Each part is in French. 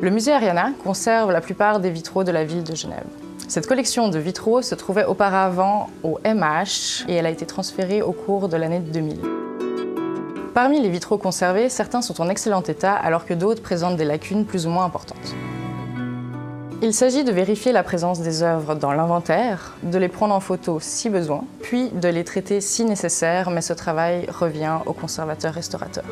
Le musée Ariana conserve la plupart des vitraux de la ville de Genève. Cette collection de vitraux se trouvait auparavant au MH et elle a été transférée au cours de l'année 2000. Parmi les vitraux conservés, certains sont en excellent état alors que d'autres présentent des lacunes plus ou moins importantes. Il s'agit de vérifier la présence des œuvres dans l'inventaire, de les prendre en photo si besoin, puis de les traiter si nécessaire, mais ce travail revient au conservateur-restaurateur.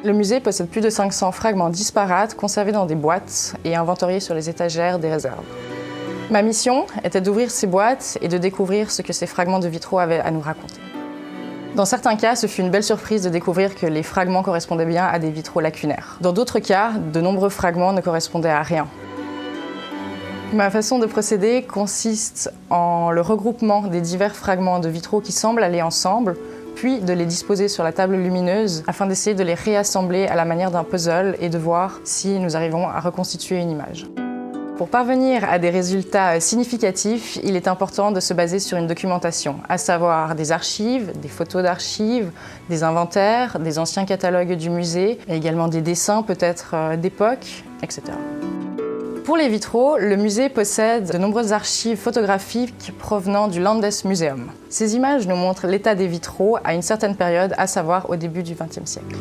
Le musée possède plus de 500 fragments disparates conservés dans des boîtes et inventoriés sur les étagères des réserves. Ma mission était d'ouvrir ces boîtes et de découvrir ce que ces fragments de vitraux avaient à nous raconter. Dans certains cas, ce fut une belle surprise de découvrir que les fragments correspondaient bien à des vitraux lacunaires. Dans d'autres cas, de nombreux fragments ne correspondaient à rien. Ma façon de procéder consiste en le regroupement des divers fragments de vitraux qui semblent aller ensemble, puis de les disposer sur la table lumineuse afin d'essayer de les réassembler à la manière d'un puzzle et de voir si nous arrivons à reconstituer une image. Pour parvenir à des résultats significatifs, il est important de se baser sur une documentation, à savoir des archives, des photos d'archives, des inventaires, des anciens catalogues du musée, et également des dessins peut-être d'époque, etc. Pour les vitraux, le musée possède de nombreuses archives photographiques provenant du Landesmuseum. Ces images nous montrent l'état des vitraux à une certaine période, à savoir au début du XXe siècle.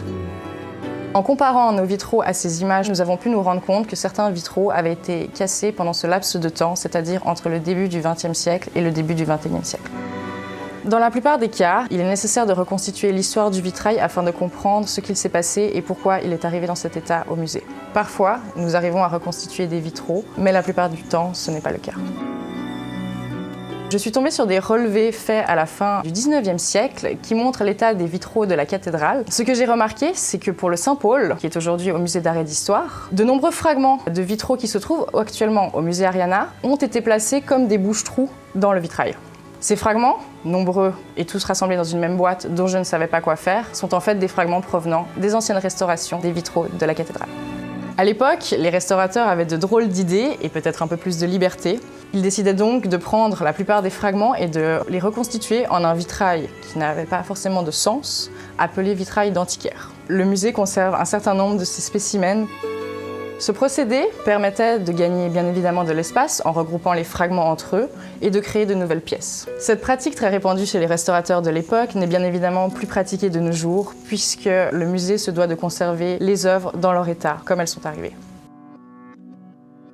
En comparant nos vitraux à ces images, nous avons pu nous rendre compte que certains vitraux avaient été cassés pendant ce laps de temps, c'est-à-dire entre le début du XXe siècle et le début du XXIe siècle. Dans la plupart des cas, il est nécessaire de reconstituer l'histoire du vitrail afin de comprendre ce qu'il s'est passé et pourquoi il est arrivé dans cet état au musée. Parfois, nous arrivons à reconstituer des vitraux, mais la plupart du temps, ce n'est pas le cas. Je suis tombée sur des relevés faits à la fin du XIXe siècle qui montrent l'état des vitraux de la cathédrale. Ce que j'ai remarqué, c'est que pour le Saint-Paul, qui est aujourd'hui au musée d'art et d'histoire, de nombreux fragments de vitraux qui se trouvent actuellement au musée Ariana ont été placés comme des bouches-trous dans le vitrail. Ces fragments, nombreux et tous rassemblés dans une même boîte dont je ne savais pas quoi faire, sont en fait des fragments provenant des anciennes restaurations des vitraux de la cathédrale. À l'époque, les restaurateurs avaient de drôles d'idées et peut-être un peu plus de liberté. Ils décidaient donc de prendre la plupart des fragments et de les reconstituer en un vitrail qui n'avait pas forcément de sens, appelé vitrail d'antiquaire. Le musée conserve un certain nombre de ces spécimens. Ce procédé permettait de gagner bien évidemment de l'espace en regroupant les fragments entre eux et de créer de nouvelles pièces. Cette pratique très répandue chez les restaurateurs de l'époque n'est bien évidemment plus pratiquée de nos jours puisque le musée se doit de conserver les œuvres dans leur état comme elles sont arrivées.